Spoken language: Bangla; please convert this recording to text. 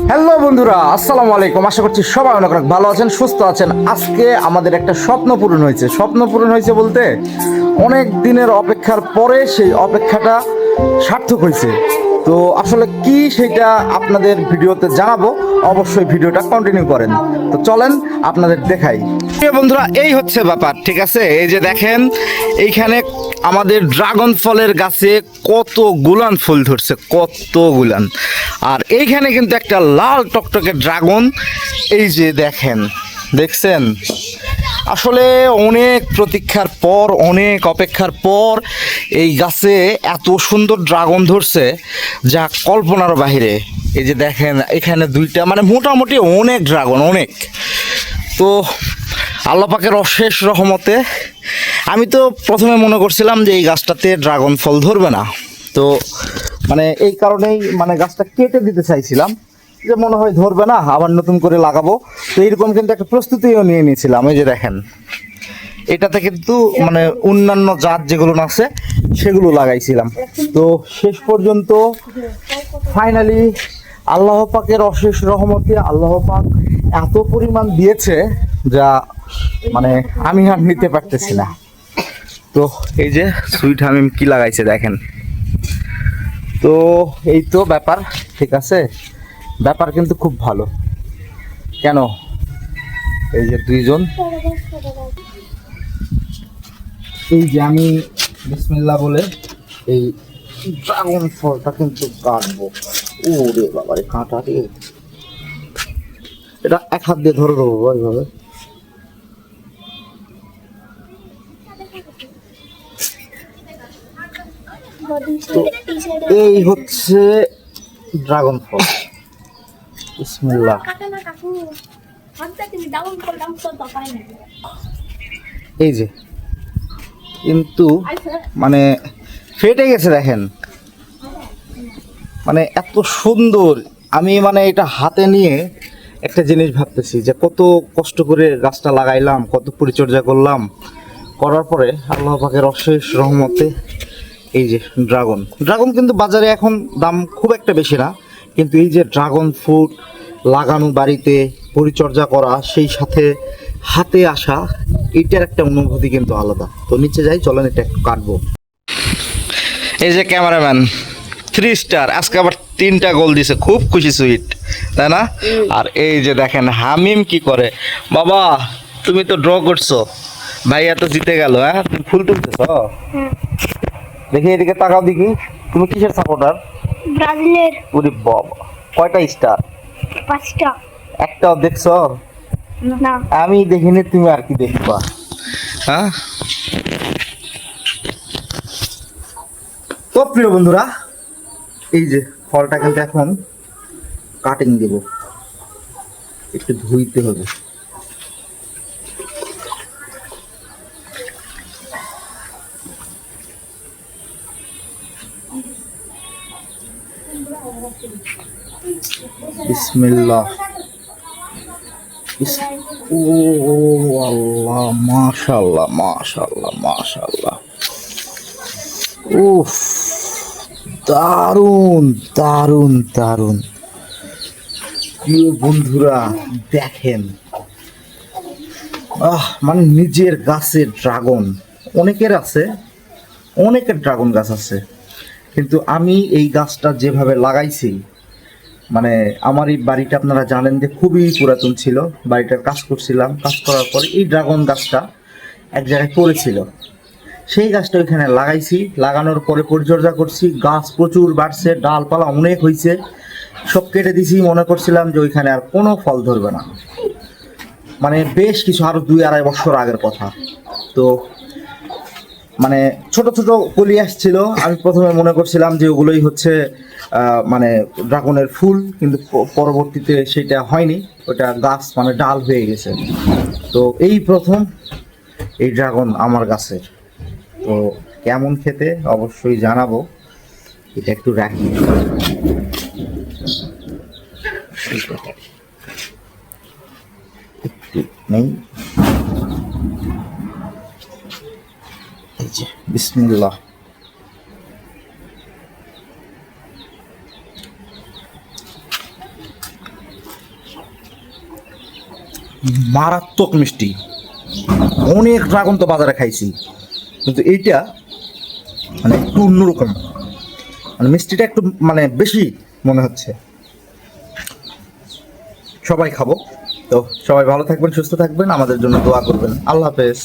হ্যালো বন্ধুরা, আসসালামু আলাইকুম। আশা করছি সবাই অনেক অনেক ভালো আছেন, সুস্থ আছেন। আজকে আমাদের একটা স্বপ্ন পূরণ হয়েছে। স্বপ্ন পূরণ হয়েছে বলতে অনেক দিনের অপেক্ষার পরে সেই অপেক্ষাটা সার্থক হয়েছে। তো আসলে কি সেটা আপনাদের ভিডিওতে জানাবো, অবশ্যই ভিডিওটা কন্টিনিউ করেন। তো চলেন আপনাদের দেখাই। বন্ধুরা, এই হচ্ছে ব্যাপার, ঠিক আছে? এই যে দেখেন, এইখানে আমাদের ড্রাগন ফলের গাছে কত গুলান ফুল ধরছে, কত গুলান। আর এইখানে কিন্তু একটা লাল টকটকে ড্রাগন, এই যে দেখেন, দেখছেন? আসলে অনেক প্রতীক্ষার পর, অনেক অপেক্ষার পর এই গাছে এত সুন্দর ড্রাগন ধরছে যা কল্পনার বাহিরে। এই যে দেখেন, এখানে দুইটা, মানে মোটামুটি অনেক ড্রাগন, অনেক। তো আল্লাহ পাকের অশেষ রহমতে আমি তো প্রথমে মনে করছিলাম যে এই গাছটাতে ড্রাগন ফল ধরবে না। তো মানে এই কারণেই মানে গাছটা কেটে দিতে চাইছিলাম, যে মনে হয় ধরবে না, আবার নতুন করে লাগাবো। তো এইরকম কিন্তু একটা প্রস্তুতিও নিয়ে নিয়েছিলাম। এই যে দেখেন, এটাতে কিন্তু মানে অন্যান্য জাত যেগুলো আছে সেগুলো লাগাইছিলাম। তো শেষ পর্যন্ত ফাইনালি আল্লাহ পাকের অশেষ রহমতে আল্লাহ পাক এত পরিমাণ দিয়েছে যা মানে আমি আর নিতে পারতেছি না। তো এই যে সুইট হামিম কি লাগাইছে দেখেন। তো এই তো ব্যাপার, ঠিক আছে? ব্যাপার কিন্তু খুব ভালো। কেন, এই যে দুইজন, এই যে আমি বিসমিল্লাহ বলে এই ড্রাগন ফলটা কিন্তু কাটবো। ও রে বাবা রে, কাঁটা রে। এটা এক হাত দিয়ে ধরে দেবো এইভাবে। তো এই হচ্ছে ড্রাগন ফল। বিসমিল্লাহ। এই যে কিন্তু মানে ফেটে গেছে দেখেন, মানে এত সুন্দর। আমি মানে এটা হাতে নিয়ে একটা জিনিস ভাবতেছি যে কত কষ্ট করে গাছটা লাগাইলাম, কত পরিচর্যা করলাম, করার পরে আল্লাহ পাকের অশেষ রহমতে এই যে ড্রাগন। ড্রাগন কিন্তু বাজারে এখন দাম খুব একটা বেশি না, কিন্তু এই যে ড্রাগন ফ্রুট লাগানো, বাড়িতে পরিচর্যা করা, সেই সাথে হাতে আসা, এটার একটা অনুভূতি কিন্তু আলাদা। তো নিচে যাই, চলেন এটা একটু কাটবো। এই যে ক্যামেরাম্যান 3 স্টার, আজকে আবার 3টা গোল দিছে, খুব খুশি সুইট, তাই না? আর এই যে দেখেন হামিম কি করে। বাবা, তুমি তো ড্র করছো, ভাইয়া তো জিতে গেল। হ্যাঁ, তুমি ফুল তুলতেছ? দেখি এদিকে তাকাও, দেখি তুমি কিসের সাপোর্টার? ব্রাজিলের। ওরে বাবা, কয়টা স্টার? 5টা। একটাও দেখছো? না। আমি দেখিনি, তুমি আর কি দেখবা? হ্যাঁ। তো প্রিয় বন্ধুরা, এই যে ফলটা কিন্তু এখন কাটিং দেব, একটু ধুইতে হবে। বিসমিল্লাহ। ও আল্লাহ, মাশাআল্লাহ মাশাআল্লাহ মাশাআল্লাহ। উফ, দারুন দারুন দারুন। প্রিয় বন্ধুরা দেখেন, মানে নিজের গাছের ড্রাগন, অনেকের আছে, অনেকের ড্রাগন গাছ আছে, কিন্তু আমি এই গাছটা যেভাবে লাগাইছি, মানে আমার এই বাড়িটা আপনারা জানেন যে খুবই পুরাতন ছিল। বাড়িটার কাজ করছিলাম, কাজ করার পরে এই ড্রাগন গাছটা এক জায়গায় পড়েছিল। সেই গাছটা ওইখানে লাগাইছি, লাগানোর পরে পরিচর্যা করছি, গাছ প্রচুর বাড়ছে, ডালপালা অনেক হয়েছে, সব কেটে দিছি। মনে করছিলাম যে ওইখানে আর কোনো ফল ধরবে না, মানে বেশ কিছু, আরো 2-2.5 বছর আগের কথা। তো মানে ছোট ছোট কলি আসছিল, আমি প্রথমে মনে করছিলাম যে ওগুলোই হচ্ছে মানে ড্রাগনের ফুল, কিন্তু পরবর্তীতে সেটা হয়নি, ওটা গাছ মানে ডাল হয়ে গেছে। তো এই প্রথম এই ড্রাগন আমার গাছের। তো কেমন খেতে অবশ্যই জানাবো। এটা একটু রাখি, নেই। এই যে বিসমিল্লাহ। মারাত্মক মিষ্টি। অনেক ড্রাগন তো বাজারে খাইছি, কিন্তু এইটা মানে একটু অন্যরকম, মানে মিষ্টিটা একটু মানে বেশি মনে হচ্ছে। সবাই খাবো। তো সবাই ভালো থাকবেন, সুস্থ থাকবেন, আমাদের জন্য দোয়া করবেন। আল্লাহ হাফেজ।